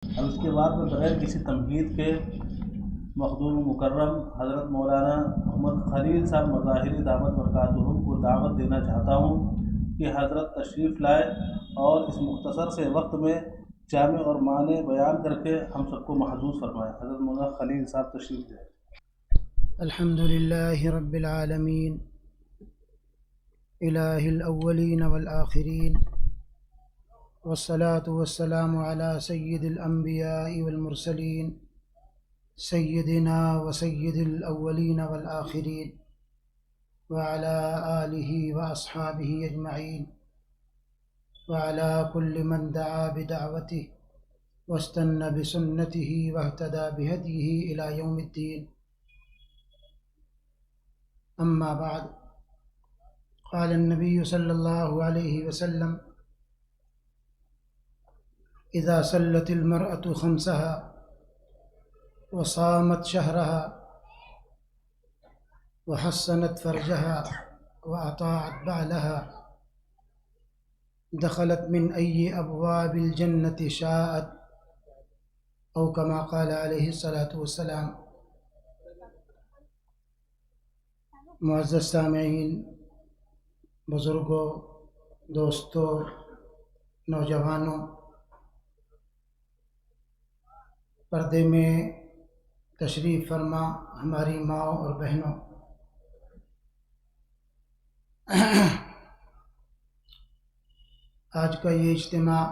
اور اس کے بعد میں بغیر کسی تمہید کے مخدوم مکرم حضرت مولانا محمد خلیل صاحب مظاہری دعوت برکاتہم کو دعوت دینا چاہتا ہوں کہ حضرت تشریف لائے اور اس مختصر سے وقت میں جامع اور معنی بیان کر کے ہم سب کو محظوظ فرمائے۔ حضرت مولانا خلیل صاحب تشریف لائے۔ الحمد لله رب العالمين إله الأولين والآخرين، والصلاة والسلام على سيد الأنبياء والمرسلين سيدنا وسيد الأولين والآخرين وعلى آله وأصحابه أجمعين وعلى كل من دعا بدعوته واستنى بسنته واهتدى بهديه إلى يوم الدين. أما بعد، قال النبي صلى الله عليه وسلم: إذا صلت المرأة خمسها وصامت شهرها وحصنت فرجها وأطاعت بعلها دخلت من أي أبواب الجنة شاءت، أو كما قال عليه الصلاة والسلام. معزز سامعین، بزرگوں، دوستوں، نوجوانوں، پردے میں تشریف فرما ہماری ماؤں اور بہنوں، آج کا یہ اجتماع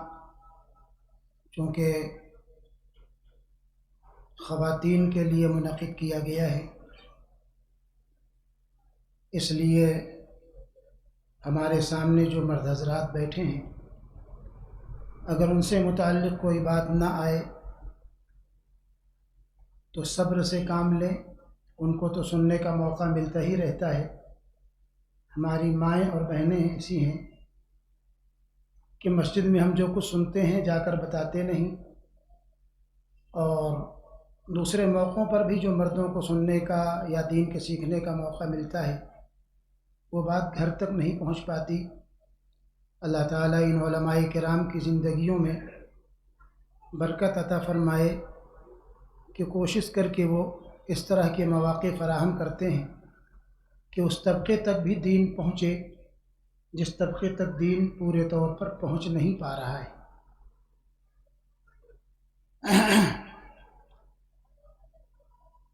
چونکہ خواتین کے لیے منعقد کیا گیا ہے، اس لیے ہمارے سامنے جو مرد حضرات بیٹھے ہیں، اگر ان سے متعلق کوئی بات نہ آئے تو صبر سے کام لیں، ان کو تو سننے کا موقع ملتا ہی رہتا ہے۔ ہماری مائیں اور بہنیں ایسی ہیں کہ مسجد میں ہم جو کچھ سنتے ہیں جا کر بتاتے نہیں، اور دوسرے موقعوں پر بھی جو مردوں کو سننے کا یا دین کے سیکھنے کا موقع ملتا ہے وہ بات گھر تک نہیں پہنچ پاتی۔ اللہ تعالیٰ ان علماء کرام کی زندگیوں میں برکت عطا فرمائے کہ کوشش کر کے وہ اس طرح کے مواقع فراہم کرتے ہیں کہ اس طبقے تک بھی دین پہنچے جس طبقے تک دین پورے طور پر پہنچ نہیں پا رہا ہے۔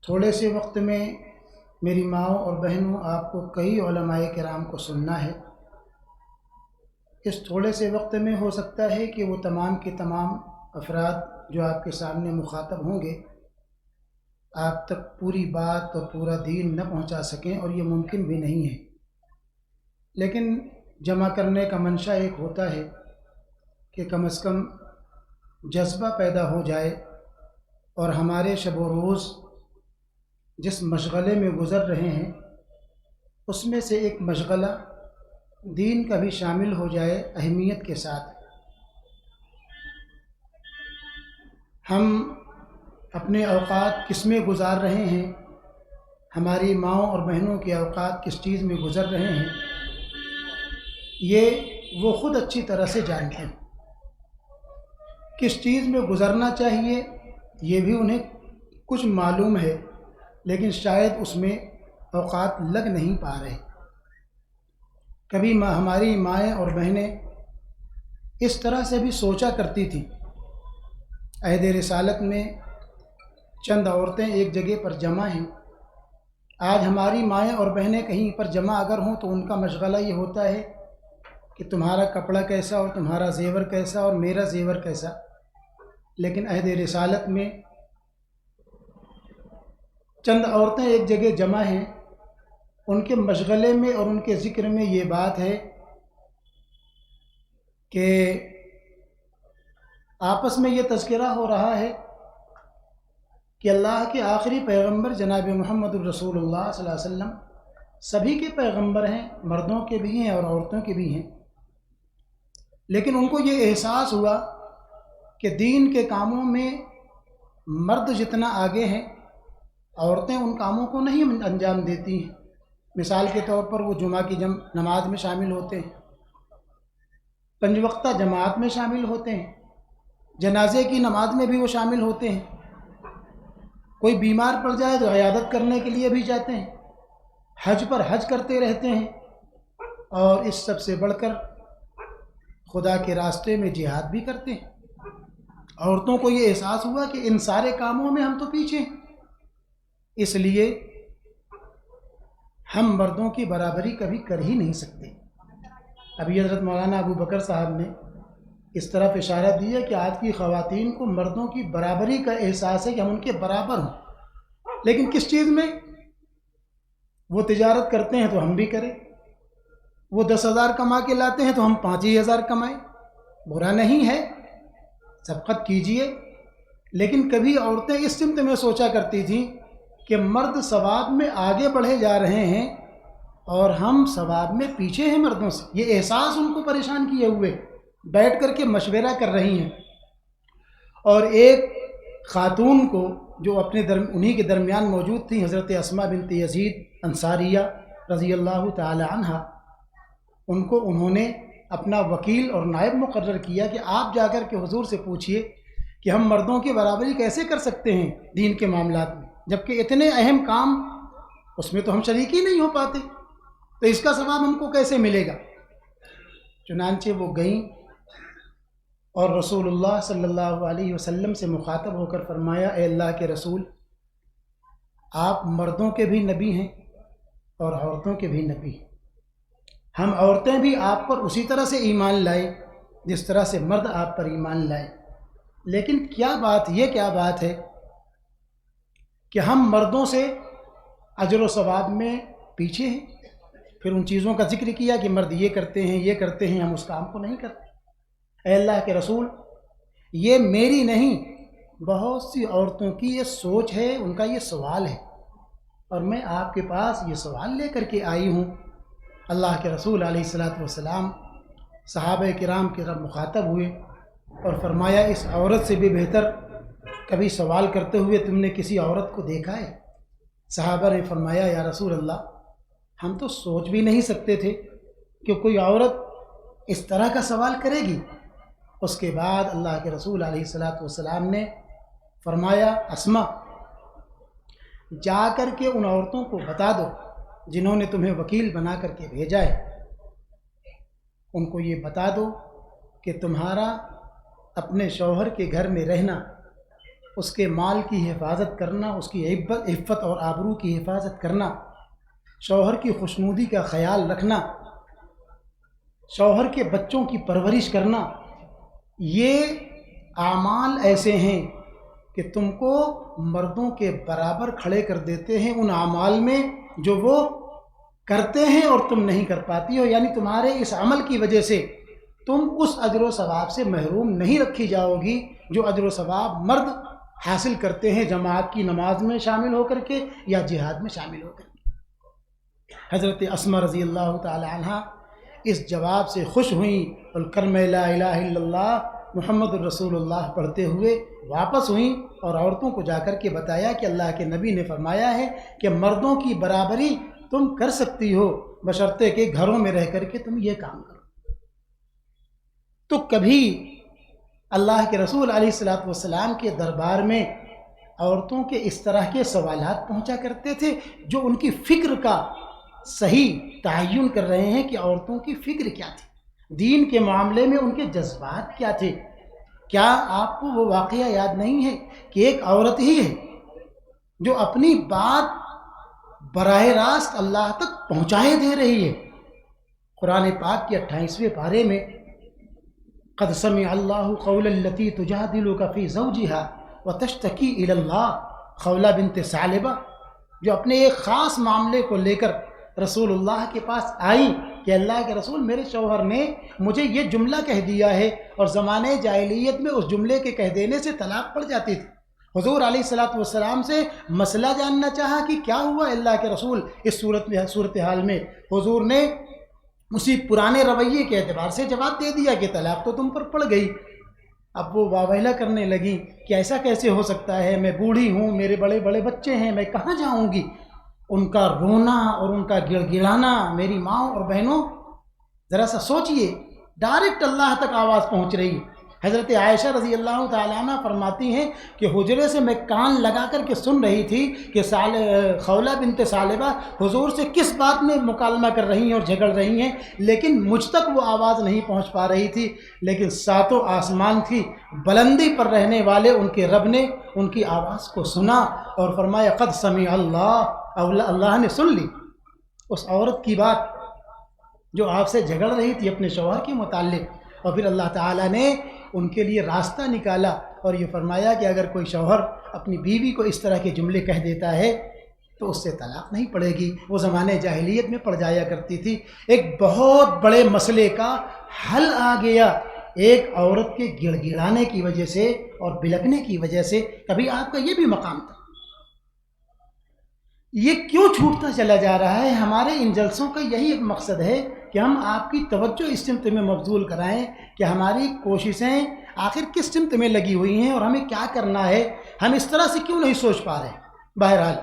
تھوڑے سے وقت میں میری ماؤں اور بہنوں، آپ کو کئی علماء کرام کو سننا ہے۔ اس تھوڑے سے وقت میں ہو سکتا ہے کہ وہ تمام کے تمام افراد جو آپ کے سامنے مخاطب ہوں گے آپ تک پوری بات اور پورا دین نہ پہنچا سکیں، اور یہ ممکن بھی نہیں ہے، لیکن جمع کرنے کا منشا ایک ہوتا ہے کہ کم از کم جذبہ پیدا ہو جائے، اور ہمارے شب و روز جس مشغلے میں گزر رہے ہیں اس میں سے ایک مشغلہ دین کا بھی شامل ہو جائے اہمیت کے ساتھ۔ ہم اپنے اوقات کس میں گزار رہے ہیں، ہماری ماؤں اور بہنوں کے اوقات کس چیز میں گزر رہے ہیں، یہ وہ خود اچھی طرح سے جانتے ہیں۔ کس چیز میں گزرنا چاہیے یہ بھی انہیں کچھ معلوم ہے، لیکن شاید اس میں اوقات لگ نہیں پا رہے۔ کبھی ہماری مائیں اور بہنیں اس طرح سے بھی سوچا کرتی تھیں۔ عہد رسالت میں چند عورتیں ایک جگہ پر جمع ہیں، آج ہماری مائیں اور بہنیں کہیں پر جمع اگر ہوں تو ان کا مشغلہ یہ ہوتا ہے کہ تمہارا کپڑا کیسا اور تمہارا زیور کیسا اور میرا زیور کیسا، لیکن عہد رسالت میں چند عورتیں ایک جگہ جمع ہیں، ان کے مشغلے میں اور ان کے ذکر میں یہ بات ہے کہ آپس میں یہ تذکرہ ہو رہا ہے کہ اللہ کے آخری پیغمبر جناب محمد الرسول اللہ صلی اللہ علیہ وسلم سبھی کے پیغمبر ہیں، مردوں کے بھی ہیں اور عورتوں کے بھی ہیں، لیکن ان کو یہ احساس ہوا کہ دین کے کاموں میں مرد جتنا آگے ہیں عورتیں ان کاموں کو نہیں انجام دیتی ہیں۔ مثال کے طور پر وہ جمعہ کی نماز میں شامل ہوتے ہیں، 5 وقتہ جماعت میں شامل ہوتے ہیں، جنازے کی نماز میں بھی وہ شامل ہوتے ہیں، کوئی بیمار پڑ جائے تو عیادت کرنے کے لیے بھی جاتے ہیں، حج پر حج کرتے رہتے ہیں، اور اس سب سے بڑھ کر خدا کے راستے میں جہاد بھی کرتے ہیں۔ عورتوں کو یہ احساس ہوا کہ ان سارے کاموں میں ہم تو پیچھے ہیں، اس لیے ہم مردوں کی برابری کبھی کر ہی نہیں سکتے۔ ابھی حضرت مولانا ابو بکر صاحب نے اس طرف اشارہ دیا کہ آج کی خواتین کو مردوں کی برابری کا احساس ہے کہ ہم ان کے برابر ہوں، لیکن کس چیز میں؟ وہ تجارت کرتے ہیں تو ہم بھی کریں، وہ 10,000 کما کے لاتے ہیں تو ہم 5,000 کمائیں، برا نہیں ہے، سبقت کیجئے۔ لیکن کبھی عورتیں اس سمت میں سوچا کرتی تھیں کہ مرد ثواب میں آگے بڑھے جا رہے ہیں اور ہم ثواب میں پیچھے ہیں مردوں سے، یہ احساس ان کو پریشان کیے ہوئے بیٹھ کر کے مشورہ کر رہی ہیں۔ اور ایک خاتون کو جو اپنے انہی کے درمیان موجود تھیں، حضرت اسماء بنت یزید انصاریہ رضی اللہ تعالی عنہا، ان کو انہوں نے اپنا وکیل اور نائب مقرر کیا کہ آپ جا کر کے حضور سے پوچھئے کہ ہم مردوں کی برابری کیسے کر سکتے ہیں دین کے معاملات میں، جبکہ اتنے اہم کام اس میں تو ہم شریک ہی نہیں ہو پاتے، تو اس کا ثواب ہم کو کیسے ملے گا؟ چنانچہ وہ گئیں اور رسول اللہ صلی اللہ علیہ وسلم سے مخاطب ہو کر فرمایا، اے اللہ کے رسول، آپ مردوں کے بھی نبی ہیں اور عورتوں کے بھی نبی ہیں، ہم عورتیں بھی آپ پر اسی طرح سے ایمان لائیں جس طرح سے مرد آپ پر ایمان لائیں، لیکن کیا بات ہے کہ ہم مردوں سے اجر و ثواب میں پیچھے ہیں۔ پھر ان چیزوں کا ذکر کیا کہ مرد یہ کرتے ہیں ہم اس کام کو نہیں کرتے۔ اے اللہ کے رسول، یہ میری نہیں بہت سی عورتوں کی یہ سوچ ہے، ان کا یہ سوال ہے، اور میں آپ کے پاس یہ سوال لے کر کے آئی ہوں۔ اللہ کے رسول علیہ الصلاۃ والسلام صحابہ کرام کے رب مخاطب ہوئے اور فرمایا، اس عورت سے بھی بہتر کبھی سوال کرتے ہوئے تم نے کسی عورت کو دیکھا ہے؟ صحابہ نے فرمایا، یا رسول اللہ، ہم تو سوچ بھی نہیں سکتے تھے کہ کوئی عورت اس طرح کا سوال کرے گی۔ اس کے بعد اللہ کے رسول علیہ الصلاۃ والسلام نے فرمایا، اسماء، جا کر کے ان عورتوں کو بتا دو جنہوں نے تمہیں وکیل بنا کر کے بھیجا ہے، ان کو یہ بتا دو کہ تمہارا اپنے شوہر کے گھر میں رہنا، اس کے مال کی حفاظت کرنا، اس کی عفت اور آبرو کی حفاظت کرنا، شوہر کی خوشنودی کا خیال رکھنا، شوہر کے بچوں کی پرورش کرنا، یہ اعمال ایسے ہیں کہ تم کو مردوں کے برابر کھڑے کر دیتے ہیں ان اعمال میں جو وہ کرتے ہیں اور تم نہیں کر پاتی ہو، یعنی تمہارے اس عمل کی وجہ سے تم اس اجر و ثواب سے محروم نہیں رکھی جاؤ گی جو اجر و ثواب مرد حاصل کرتے ہیں جماعت کی نماز میں شامل ہو کر کے یا جہاد میں شامل ہو کر کے۔ حضرت اسماء رضی اللہ تعالی عنہ اس جواب سے خوش ہوئیں اور کلمہ لا الہ الا اللہ محمد الرسول اللہ پڑھتے ہوئے واپس ہوئیں اور عورتوں کو جا کر کے بتایا کہ اللہ کے نبی نے فرمایا ہے کہ مردوں کی برابری تم کر سکتی ہو بشرطے کہ گھروں میں رہ کر کے تم یہ کام کرو۔ تو کبھی اللہ کے رسول علیہ الصلاۃ والسلام کے دربار میں عورتوں کے اس طرح کے سوالات پہنچا کرتے تھے جو ان کی فکر کا صحیح تعین کر رہے ہیں کہ عورتوں کی فکر کیا تھی، دین کے معاملے میں ان کے جذبات کیا تھے۔ کیا آپ کو وہ واقعہ یاد نہیں ہے کہ ایک عورت ہی ہے جو اپنی بات براہ راست اللہ تک پہنچائے دے رہی ہے؟ قرآن پاک کے 28ویں پارے میں قد سمع اللہ قول التی تجادلک فی زوجها وتشتکی الی اللہ، خولہ بنت ثعلبہ جو اپنے ایک خاص معاملے کو لے کر رسول اللہ کے پاس آئی کہ اللہ کے رسول، میرے شوہر نے مجھے یہ جملہ کہہ دیا ہے، اور زمانے جاہلیت میں اس جملے کے کہہ دینے سے طلاق پڑ جاتی تھی۔ حضور علیہ الصلاۃ والسلام سے مسئلہ جاننا چاہا کہ کیا ہوا اللہ کے رسول اس صورتحال میں، حضور نے اسی پرانے رویے کے اعتبار سے جواب دے دیا کہ طلاق تو تم پر پڑ گئی۔ اب وہ واویلا کرنے لگیں کہ ایسا کیسے ہو سکتا ہے، میں بوڑھی ہوں، میرے بڑے بڑے بچے ہیں، میں کہاں جاؤں گی؟ ان کا رونا اور ان کا گڑ گڑانا، میری ماں اور بہنوں ذرا سا سوچئے، ڈائریکٹ اللہ تک آواز پہنچ رہی ہے۔ حضرت عائشہ رضی اللہ تعالیٰ عنہ فرماتی ہیں کہ حجرے سے میں کان لگا کر کے سن رہی تھی کہ خولہ بنت ثعلبہ حضور سے کس بات میں مکالمہ کر رہی ہیں اور جھگڑ رہی ہیں، لیکن مجھ تک وہ آواز نہیں پہنچ پا رہی تھی، لیکن ساتوں آسمان کی بلندی پر رہنے والے ان کے رب نے ان کی آواز کو سنا اور فرمایا قد سمع اللہ، اللہ نے سن لی اس عورت کی بات جو آپ سے جھگڑ رہی تھی اپنے شوہر کے متعلق، اور پھر اللہ تعالیٰ نے ان کے لیے راستہ نکالا اور یہ فرمایا کہ اگر کوئی شوہر اپنی بیوی کو اس طرح کے جملے کہہ دیتا ہے تو اس سے طلاق نہیں پڑے گی۔ وہ زمانے جاہلیت میں پڑ جایا کرتی تھی۔ ایک بہت بڑے مسئلے کا حل آ گیا ایک عورت کے گڑ گڑانے کی وجہ سے اور بلکنے کی وجہ سے۔ کبھی آپ کا یہ بھی مقام تھا، یہ کیوں چھوٹتا چلا جا رہا ہے؟ ہمارے ان جلسوں کا یہی ایک مقصد ہے کہ ہم آپ کی توجہ اس سمت میں مبذول کرائیں کہ ہماری کوششیں آخر کس سمت میں لگی ہوئی ہیں اور ہمیں کیا کرنا ہے، ہم اس طرح سے کیوں نہیں سوچ پا رہے ہیں۔ بہرحال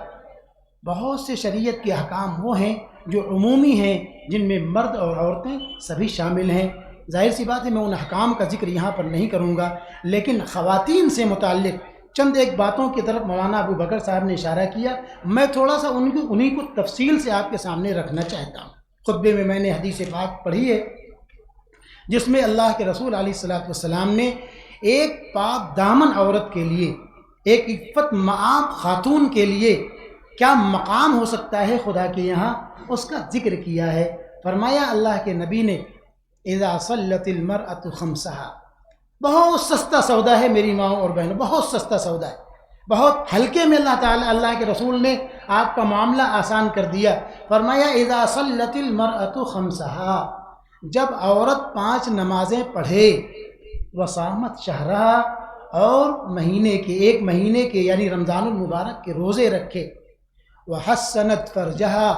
بہت سے شریعت کے احکام وہ ہیں جو عمومی ہیں، جن میں مرد اور عورتیں سبھی شامل ہیں۔ ظاہر سی بات ہے میں ان احکام کا ذکر یہاں پر نہیں کروں گا، لیکن خواتین سے متعلق چند ایک باتوں کی طرف مولانا ابو بکر صاحب نے اشارہ کیا، میں تھوڑا سا انہی کو تفصیل سے آپ کے سامنے رکھنا چاہتا ہوں۔ خطبے میں نے حدیث پاک پڑھی ہے جس میں اللہ کے رسول علیہ الصلوۃ والسلام نے ایک پاک دامن عورت کے لیے، ایک عفت مآب خاتون کے لیے کیا مقام ہو سکتا ہے خدا کے یہاں، اس کا ذکر کیا ہے۔ فرمایا اللہ کے نبی نے اذا صلت المرأة خمسہا، بہت سستا سودا ہے میری ماں اور بہنوں، بہت سستا سودا ہے، بہت ہلکے میں اللہ کے رسول نے آپ کا معاملہ آسان کر دیا۔ فرمایا اذا صلت المرأة خمسہا، جب عورت 5 نمازیں پڑھے، وصامت شہرہا، اور ایک مہینے کے یعنی رمضان المبارک کے روزے رکھے، وحسنت فرجہا،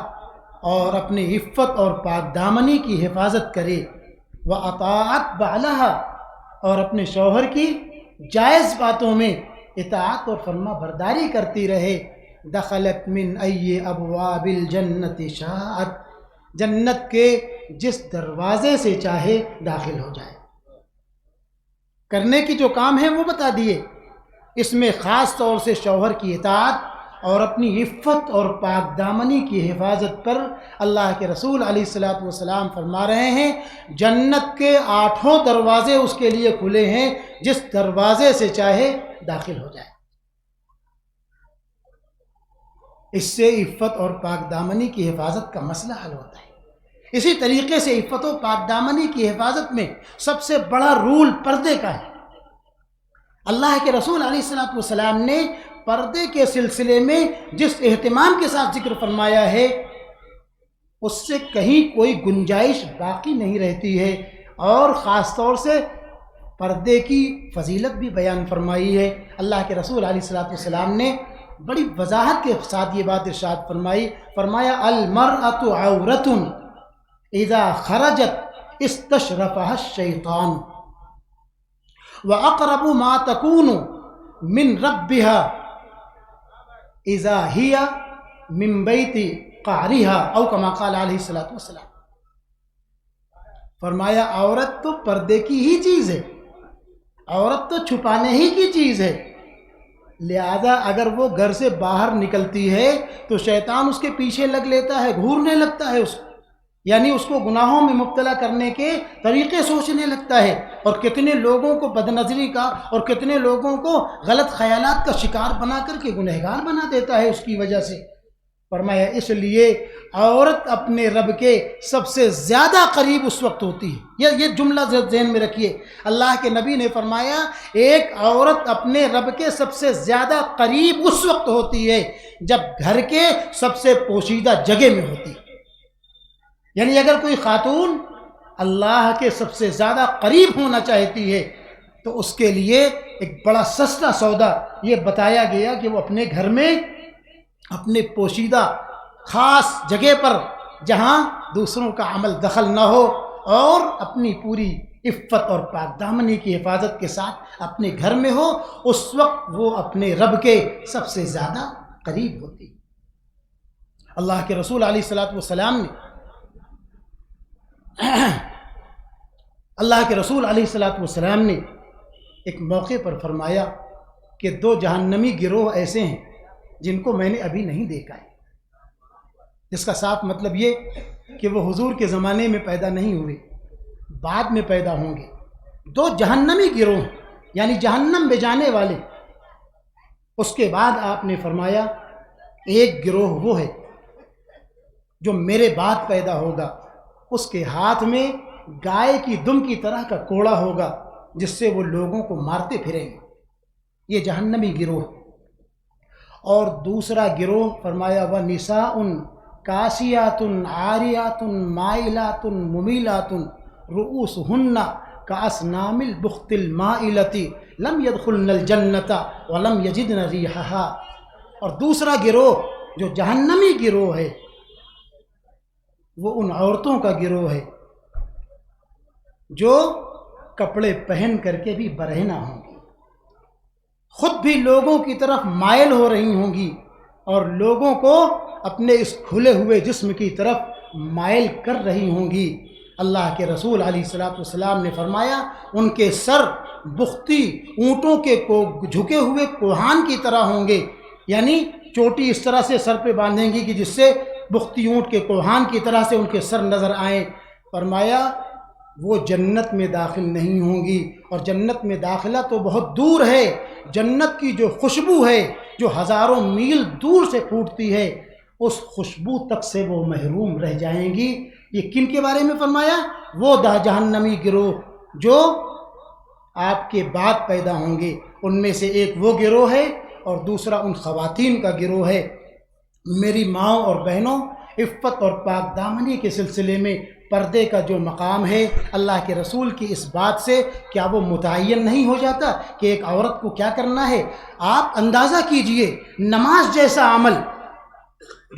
اور اپنے عفت اور پاک دامنی کی حفاظت کرے، واطاعت بعلہا، اور اپنے شوہر کی جائز باتوں میں اطاعت اور فرما برداری کرتی رہے، دخلت من ای ابواب الجنت شاءت، جنت کے جس دروازے سے چاہے داخل ہو جائے۔ کرنے کی جو کام ہے وہ بتا دیے، اس میں خاص طور سے شوہر کی اطاعت اور اپنی عفت اور پاک دامنی کی حفاظت پر اللہ کے رسول علیہ الصلوۃ والسلام فرما رہے ہیں جنت کے 8 دروازے اس کے لیے کھلے ہیں، جس دروازے سے چاہے داخل ہو جائے۔ اس سے عفت اور پاک دامنی کی حفاظت کا مسئلہ حل ہوتا ہے۔ اسی طریقے سے عفت و پاک دامنی کی حفاظت میں سب سے بڑا رول پردے کا ہے۔ اللہ کے رسول علیہ الصلوۃ والسلام نے پردے کے سلسلے میں جس اہتمام کے ساتھ ذکر فرمایا ہے اس سے کہیں کوئی گنجائش باقی نہیں رہتی ہے، اور خاص طور سے پردے کی فضیلت بھی بیان فرمائی ہے۔ اللہ کے رسول علیہ الصلوۃ والسلام نے بڑی وضاحت کے ساتھ یہ بات ارشاد فرمایا المرأة عورۃ اذا خرجت استشرفها الشیطان واقرب ما تكون من ربها اذا هي من بیت قعرها او کما قال علیہ الصلوۃ والسلام۔ فرمایا عورت تو پردے کی ہی چیز ہے، عورت تو چھپانے ہی کی چیز ہے، لہذا اگر وہ گھر سے باہر نکلتی ہے تو شیطان اس کے پیچھے لگ لیتا ہے، گھورنے لگتا ہے اس کو، یعنی اس کو گناہوں میں مبتلا کرنے کے طریقے سوچنے لگتا ہے، اور کتنے لوگوں کو بد نظری کا اور کتنے لوگوں کو غلط خیالات کا شکار بنا کر کے گنہگار بنا دیتا ہے اس کی وجہ سے۔ فرمایا اس لیے عورت اپنے رب کے سب سے زیادہ قریب اس وقت ہوتی ہے۔ یہ جملہ ذہن میں رکھیے، اللہ کے نبی نے فرمایا ایک عورت اپنے رب کے سب سے زیادہ قریب اس وقت ہوتی ہے جب گھر کے سب سے پوشیدہ جگہ میں ہوتی ہے۔ یعنی اگر کوئی خاتون اللہ کے سب سے زیادہ قریب ہونا چاہتی ہے تو اس کے لیے ایک بڑا سستا سودا یہ بتایا گیا کہ وہ اپنے گھر میں اپنے پوشیدہ خاص جگہ پر جہاں دوسروں کا عمل دخل نہ ہو اور اپنی پوری عفت اور پاک دامنی کی حفاظت کے ساتھ اپنے گھر میں ہو، اس وقت وہ اپنے رب کے سب سے زیادہ قریب ہوتی۔ اللہ کے رسول علیہ الصلوۃ والسلام نے اللہ کے رسول علیہ الصلوۃ والسلام نے ایک موقع پر فرمایا کہ 2 جہنمی گروہ ایسے ہیں جن کو میں نے ابھی نہیں دیکھا ہے، جس کا صاف مطلب یہ کہ وہ حضور کے زمانے میں پیدا نہیں ہوئے، بعد میں پیدا ہوں گے۔ 2 جہنمی گروہ یعنی جہنم میں جانے والے۔ اس کے بعد آپ نے فرمایا ایک گروہ وہ ہے جو میرے بعد پیدا ہوگا، اس کے ہاتھ میں گائے کی دم کی طرح کا کوڑا ہوگا جس سے وہ لوگوں کو مارتے پھریں گے۔ یہ جہنمی گروہ۔ اور دوسرا گروہ فرمایا وَنِسَاءٌ کاسیاتٌ عاریاتٌ مائلاتٌ ممیلاتٌ رؤوسہن کاسنام البخت المائلۃ لم يدخلن الجنۃ ولم یجدن ریحہا۔ اور دوسرا گروہ جو جہنمی گروہ ہے وہ ان عورتوں کا گروہ ہے جو کپڑے پہن کر کے بھی برہنہ ہوں گی، خود بھی لوگوں کی طرف مائل ہو رہی ہوں گی اور لوگوں کو اپنے اس کھلے ہوئے جسم کی طرف مائل کر رہی ہوں گی۔ اللہ کے رسول علیہ الصلوۃ والسلام نے فرمایا ان کے سر بختی اونٹوں کے جھکے ہوئے کوہان کی طرح ہوں گے، یعنی چوٹی اس طرح سے سر پہ باندھیں گی کہ جس سے بختی اونٹ کے کوہان کی طرح سے ان کے سر نظر آئیں۔ فرمایا وہ جنت میں داخل نہیں ہوں گی، اور جنت میں داخلہ تو بہت دور ہے، جنت کی جو خوشبو ہے جو ہزاروں میل دور سے پھوٹتی ہے اس خوشبو تک سے وہ محروم رہ جائیں گی۔ یہ کن کے بارے میں فرمایا؟ وہ جہنمی گروہ جو آپ کے بعد پیدا ہوں گے۔ ان میں سے ایک وہ گروہ ہے اور دوسرا ان خواتین کا گروہ ہے۔ میری ماؤں اور بہنوں، عفت اور پاک دامنی کے سلسلے میں پردے کا جو مقام ہے اللہ کے رسول کی اس بات سے کیا وہ متعین نہیں ہو جاتا کہ ایک عورت کو کیا کرنا ہے؟ آپ اندازہ کیجئے نماز جیسا عمل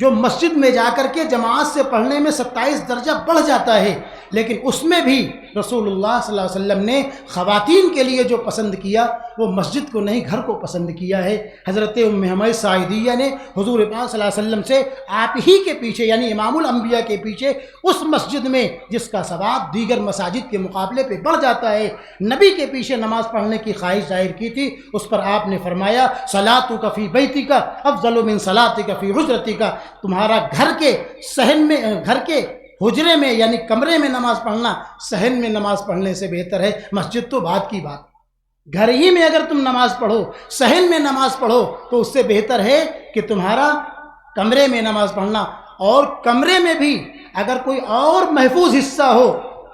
جو مسجد میں جا کر کے جماعت سے پڑھنے میں 27 درجہ بڑھ جاتا ہے، لیکن اس میں بھی رسول اللہ صلی اللہ علیہ وسلم نے خواتین کے لیے جو پسند کیا وہ مسجد کو نہیں گھر کو پسند کیا ہے۔ حضرت ام حمید ساعدیہ نے حضور پاک صلی اللہ علیہ وسلم سے آپ ہی کے پیچھے یعنی امام الانبیاء کے پیچھے اس مسجد میں جس کا ثواب دیگر مساجد کے مقابلے پہ بڑھ جاتا ہے نبی کے پیچھے نماز پڑھنے کی خواہش ظاہر کی تھی۔ اس پر آپ نے فرمایا صلاتک فی بیتک افضل من صلاتک فی حجرتک، تمہارا گھر کے صحن میں گھر کے حجرے میں یعنی کمرے میں نماز پڑھنا صحن میں نماز پڑھنے سے بہتر ہے۔ مسجد تو بعد کی بات، گھر ہی میں اگر تم نماز پڑھو، صحن میں نماز پڑھو تو اس سے بہتر ہے کہ تمہارا کمرے میں نماز پڑھنا، اور کمرے میں بھی اگر کوئی اور محفوظ حصہ ہو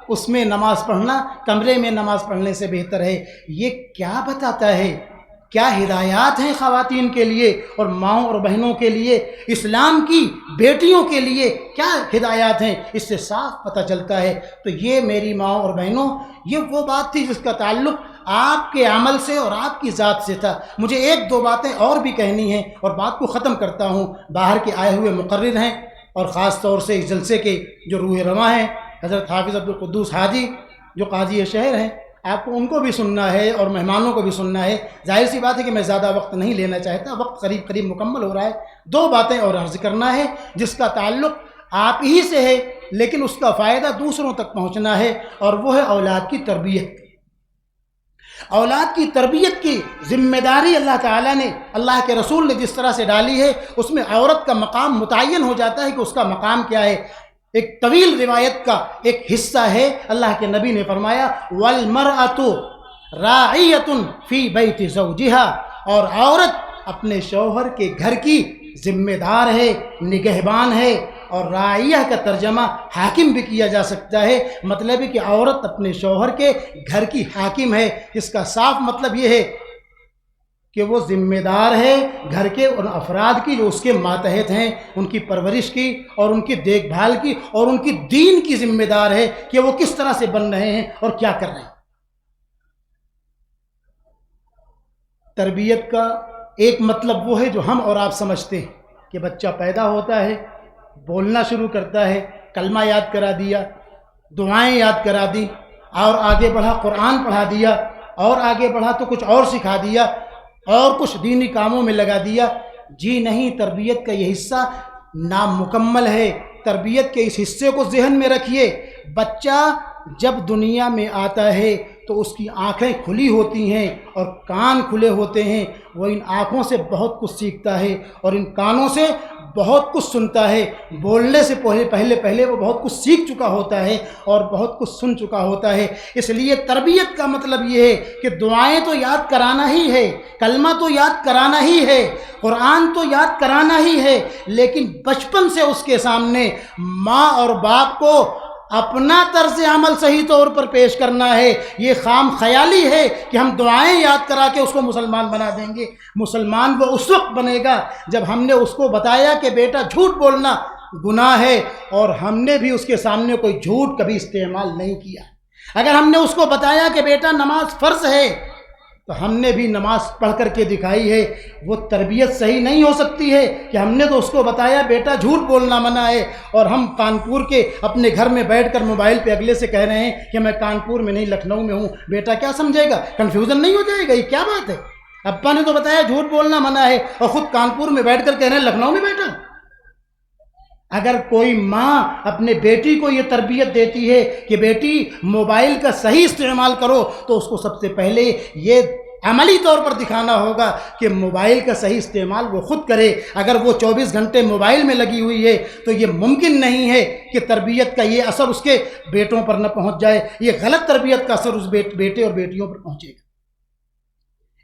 اس میں نماز پڑھنا کمرے میں نماز پڑھنے سے بہتر ہے۔ یہ کیا بتاتا ہے؟ کیا ہدایات ہیں خواتین کے لیے اور ماؤں اور بہنوں کے لیے، اسلام کی بیٹیوں کے لیے کیا ہدایات ہیں؟ اس سے صاف پتہ چلتا ہے۔ تو یہ میری ماؤں اور بہنوں، یہ وہ بات تھی جس کا تعلق آپ کے عمل سے اور آپ کی ذات سے تھا۔ مجھے 1-2 باتیں اور بھی کہنی ہیں اور بات کو ختم کرتا ہوں۔ باہر کے آئے ہوئے مقرر ہیں اور خاص طور سے اس جلسے کے جو روح رواں ہیں حضرت حافظ عبدالقدوس حاجی جو قاضی شہر ہیں، آپ کو ان کو بھی سننا ہے اور مہمانوں کو بھی سننا ہے۔ ظاہر سی بات ہے کہ میں زیادہ وقت نہیں لینا چاہتا، وقت قریب مکمل ہو رہا ہے۔ 2 باتیں اور عرض کرنا ہے جس کا تعلق آپ ہی سے ہے لیکن اس کا فائدہ دوسروں تک پہنچنا ہے، اور وہ ہے اولاد کی تربیت۔ اولاد کی تربیت کی ذمہ داری اللہ تعالیٰ نے، اللہ کے رسول نے جس طرح سے ڈالی ہے اس میں عورت کا مقام متعین ہو جاتا ہے کہ اس کا مقام کیا ہے۔ ایک طویل روایت کا ایک حصہ ہے، اللہ کے نبی نے فرمایا وَالْمَرْأَةُ رَاعِيَةٌ فِي بَيْتِ زَوْجِهَا، اور عورت اپنے شوہر کے گھر کی ذمہ دار ہے، نگہبان ہے، اور راعیہ کا ترجمہ حاکم بھی کیا جا سکتا ہے، مطلب ہے کہ عورت اپنے شوہر کے گھر کی حاکم ہے، جس کا صاف مطلب یہ ہے کہ وہ ذمہ دار ہے گھر کے ان افراد کی جو اس کے ماتحت ہیں، ان کی پرورش کی اور ان کی دیکھ بھال کی اور ان کی دین کی ذمہ دار ہے کہ وہ کس طرح سے بن رہے ہیں اور کیا کر رہے ہیں۔ تربیت کا ایک مطلب وہ ہے جو ہم اور آپ سمجھتے ہیں کہ بچہ پیدا ہوتا ہے، بولنا شروع کرتا ہے، کلمہ یاد کرا دیا، دعائیں یاد کرا دی، اور آگے بڑھا قرآن پڑھا دیا، اور آگے بڑھا تو کچھ اور سکھا دیا اور کچھ دینی کاموں میں لگا دیا۔ جی نہیں، تربیت کا یہ حصہ نامکمل ہے۔ تربیت کے اس حصے کو ذہن میں رکھیے۔ بچہ جب دنیا میں آتا ہے تو اس کی آنکھیں کھلی ہوتی ہیں اور کان کھلے ہوتے ہیں. وہ ان آنکھوں سے بہت کچھ سیکھتا ہے اور ان کانوں سے بہت کچھ سنتا ہے. بولنے سے پہلے وہ بہت کچھ سیکھ چکا ہوتا ہے اور بہت کچھ سن چکا ہوتا ہے. اس لیے تربیت کا مطلب یہ ہے کہ دعائیں تو یاد کرانا ہی ہے، کلمہ تو یاد کرانا ہی ہے، قرآن تو یاد کرانا ہی ہے، لیکن بچپن سے اس کے سامنے ماں اور باپ کو اپنا طرز عمل صحیح طور پر پیش کرنا ہے. یہ خام خیالی ہے کہ ہم دعائیں یاد کرا کے اس کو مسلمان بنا دیں گے. مسلمان وہ اس وقت بنے گا جب ہم نے اس کو بتایا کہ بیٹا جھوٹ بولنا گناہ ہے، اور ہم نے بھی اس کے سامنے کوئی جھوٹ کبھی استعمال نہیں کیا. اگر ہم نے اس کو بتایا کہ بیٹا نماز فرض ہے تو ہم نے بھی نماز پڑھ کر کے دکھائی ہے. وہ تربیت صحیح نہیں ہو سکتی ہے کہ ہم نے تو اس کو بتایا بیٹا جھوٹ بولنا منع ہے، اور ہم کانپور کے اپنے گھر میں بیٹھ کر موبائل پہ اگلے سے کہہ رہے ہیں کہ میں کانپور میں نہیں لکھنؤ میں ہوں. بیٹا کیا سمجھے گا؟ کنفیوژن نہیں ہو جائے گا؟ یہ کیا بات ہے؟ ابا نے تو بتایا جھوٹ بولنا منع ہے اور خود کانپور میں بیٹھ کر کہہ رہے ہیں لکھنؤ میں بیٹھا. اگر کوئی ماں اپنے بیٹی کو یہ تربیت دیتی ہے کہ بیٹی موبائل کا صحیح استعمال کرو، تو اس کو سب سے پہلے یہ عملی طور پر دکھانا ہوگا کہ موبائل کا صحیح استعمال وہ خود کرے. اگر وہ 24 گھنٹے موبائل میں لگی ہوئی ہے تو یہ ممکن نہیں ہے کہ تربیت کا یہ اثر اس کے بیٹوں پر نہ پہنچ جائے. یہ غلط تربیت کا اثر اس بیٹے اور بیٹیوں پر پہنچے گا.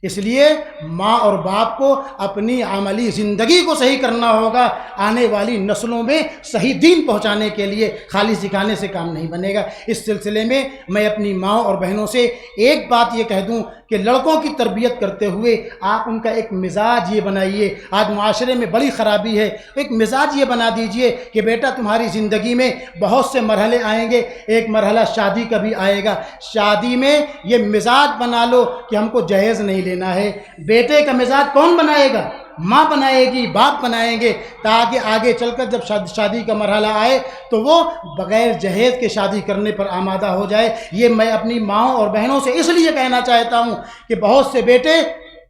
اس لیے ماں اور باپ کو اپنی عملی زندگی کو صحیح کرنا ہوگا. آنے والی نسلوں میں صحیح دین پہنچانے کے لیے خالی سکھانے سے کام نہیں بنے گا. اس سلسلے میں میں اپنی ماں اور بہنوں سے ایک بات یہ کہہ دوں کہ لڑکوں کی تربیت کرتے ہوئے آپ ان کا ایک مزاج یہ بنائیے. آج معاشرے میں بڑی خرابی ہے. ایک مزاج یہ بنا دیجئے کہ بیٹا تمہاری زندگی میں بہت سے مرحلے آئیں گے، ایک مرحلہ شادی کا بھی آئے گا. شادی میں یہ مزاج بنا لو کہ ہم کو جہیز نہیں لینا ہے. بیٹے کا مزاج کون بنائے گا؟ ماں بنائے گی، باپ بنائیں گے، تاکہ آگے چل کر جب شادی کا مرحلہ آئے تو وہ بغیر جہیز کے شادی کرنے پر آمادہ ہو جائے. یہ میں اپنی ماؤں اور بہنوں سے اس لیے کہنا چاہتا ہوں کہ بہت سے بیٹے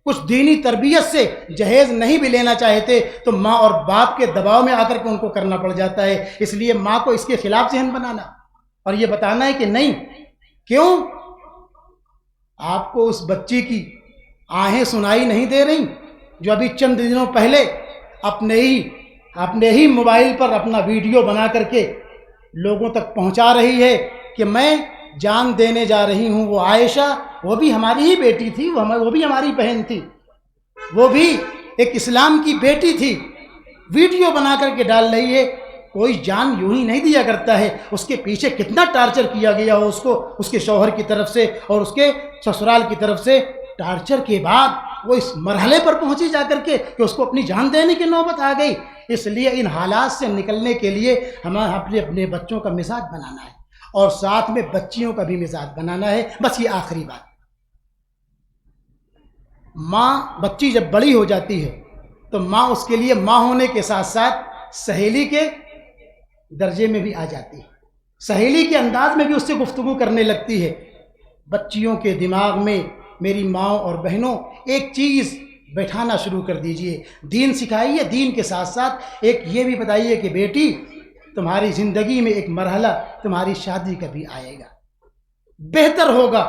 کچھ دینی تربیت سے جہیز نہیں بھی لینا چاہتے تو ماں اور باپ کے دباؤ میں آ کر کے ان کو کرنا پڑ جاتا ہے. اس لیے ماں کو اس کے خلاف ذہن بنانا اور یہ بتانا ہے کہ نہیں. کیوں؟ آپ کو اس بچی کی آہیں سنائی نہیں دے رہی جو ابھی چند دنوں پہلے اپنے ہی موبائل پر اپنا ویڈیو بنا کر کے لوگوں تک پہنچا رہی ہے کہ میں جان دینے جا رہی ہوں. وہ عائشہ، وہ بھی ہماری ہی بیٹی تھی، وہ بھی ہماری بہن تھی، وہ بھی ایک اسلام کی بیٹی تھی. ویڈیو بنا کر کے ڈال رہی ہے. کوئی جان یوں ہی نہیں دیا کرتا ہے. اس کے پیچھے کتنا ٹارچر کیا گیا ہو اس کو، اس کے شوہر کی طرف سے اور اس کے سسرال کی طرف سے. ٹارچر کے بعد وہ اس مرحلے پر پہنچی جا کر کے کہ اس کو اپنی جان دینے کی نوبت آ گئی. اس لیے ان حالات سے نکلنے کے لیے ہمیں اپنے بچوں کا مزاج بنانا ہے اور ساتھ میں بچیوں کا بھی مزاج بنانا ہے. بس یہ آخری بات. ماں بچی جب بڑی ہو جاتی ہے تو ماں اس کے لیے ماں ہونے کے ساتھ ساتھ سہیلی کے درجے میں بھی آ جاتی ہے. سہیلی کے انداز میں بھی اس سے گفتگو کرنے لگتی ہے. بچیوں کے دماغ میں میری ماں اور بہنوں ایک چیز بیٹھانا شروع کر دیجئے. دین سکھائیے، دین کے ساتھ ساتھ ایک یہ بھی بتائیے کہ بیٹی تمہاری زندگی میں ایک مرحلہ تمہاری شادی کا بھی آئے گا. بہتر ہوگا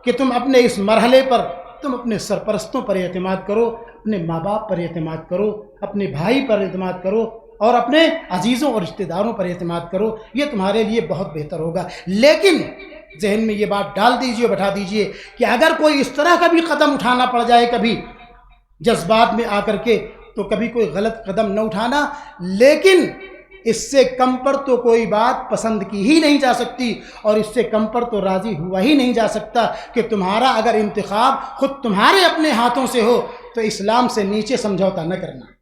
کہ تم اپنے اس مرحلے پر تم اپنے سرپرستوں پر اعتماد کرو، اپنے ماں باپ پر اعتماد کرو، اپنے بھائی پر اعتماد کرو اور اپنے عزیزوں اور رشتہ داروں پر اعتماد کرو. یہ تمہارے لیے بہت بہتر ہوگا. لیکن ذہن میں یہ بات ڈال دیجئے، بٹھا دیجئے کہ اگر کوئی اس طرح کا بھی قدم اٹھانا پڑ جائے کبھی جذبات میں آ کر کے تو کبھی کوئی غلط قدم نہ اٹھانا. لیکن اس سے کم پر تو کوئی بات پسند کی ہی نہیں جا سکتی اور اس سے کم پر تو راضی ہوا ہی نہیں جا سکتا کہ تمہارا اگر انتخاب خود تمہارے اپنے ہاتھوں سے ہو تو اسلام سے نیچے سمجھوتا نہ کرنا،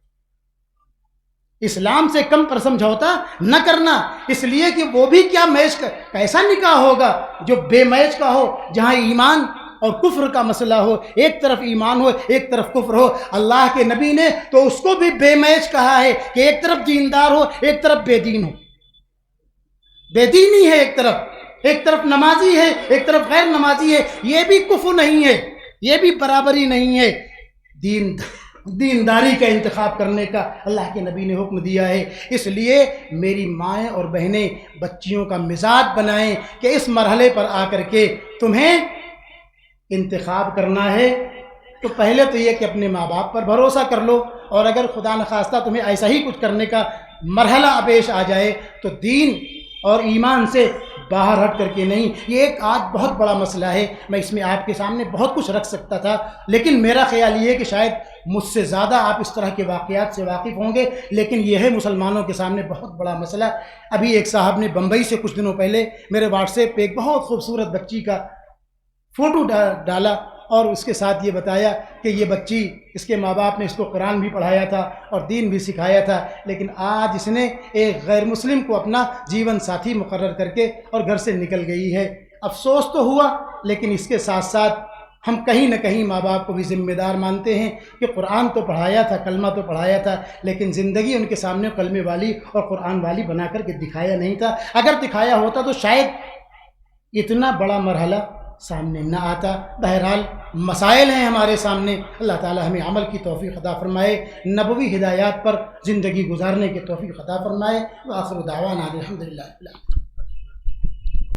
اسلام سے کم پر سمجھوتا نہ کرنا. اس لیے کہ وہ بھی کیا میچ کا کیسا نکاح ہوگا جو بے میچ کا ہو، جہاں ایمان اور کفر کا مسئلہ ہو، ایک طرف ایمان ہو ایک طرف کفر ہو. اللہ کے نبی نے تو اس کو بھی بے میچ کہا ہے کہ ایک طرف دیندار ہو ایک طرف بے دین ہو. بے دینی ہے ایک طرف نمازی ہے ایک طرف غیر نمازی ہے. یہ بھی کفر نہیں ہے، یہ بھی برابری نہیں ہے. دینداری کا انتخاب کرنے کا اللہ کے نبی نے حکم دیا ہے۔ اس لیے میری مائیں اور بہنیں بچیوں کا مزاج بنائیں کہ اس مرحلے پر آ کر کے تمہیں انتخاب کرنا ہے تو پہلے تو یہ کہ اپنے ماں باپ پر بھروسہ کر لو، اور اگر خدا نخواستہ تمہیں ایسا ہی کچھ کرنے کا مرحلہ پیش آ جائے تو دین اور ایمان سے باہر ہٹ کر کے نہیں۔ یہ ایک آج بہت بڑا مسئلہ ہے، میں اس میں آپ کے سامنے بہت کچھ رکھ سکتا تھا، لیکن میرا خیال یہ ہے کہ شاید مجھ سے زیادہ آپ اس طرح کے واقعات سے واقف ہوں گے، لیکن یہ ہے مسلمانوں کے سامنے بہت بڑا مسئلہ۔ ابھی ایک صاحب نے بمبئی سے کچھ دنوں پہلے میرے واٹس ایپ پہ ایک بہت خوبصورت بچی کا فوٹو ڈالا اور اس کے ساتھ یہ بتایا کہ یہ بچی، اس کے ماں باپ نے اس کو قرآن بھی پڑھایا تھا اور دین بھی سکھایا تھا، لیکن آج اس نے ایک غیر مسلم کو اپنا جیون ساتھی مقرر کر کے اور گھر سے نکل گئی ہے۔ افسوس تو ہوا، لیکن اس کے ساتھ ساتھ ہم کہیں نہ کہیں ماں باپ کو بھی ذمہ دار مانتے ہیں کہ قرآن تو پڑھایا تھا، کلمہ تو پڑھایا تھا، لیکن زندگی ان کے سامنے کلمے والی اور قرآن والی بنا کر کے دکھایا نہیں تھا۔ اگر دکھایا ہوتا تو شاید اتنا بڑا مرحلہ سامنے نہ آتا۔ بہرحال مسائل ہیں ہمارے سامنے، اللہ تعالی ہمیں عمل کی توفیق عطا فرمائے، نبوی ہدایات پر زندگی گزارنے کی توفیق عطا فرمائے۔ وآخر دعوانا الحمدللہ۔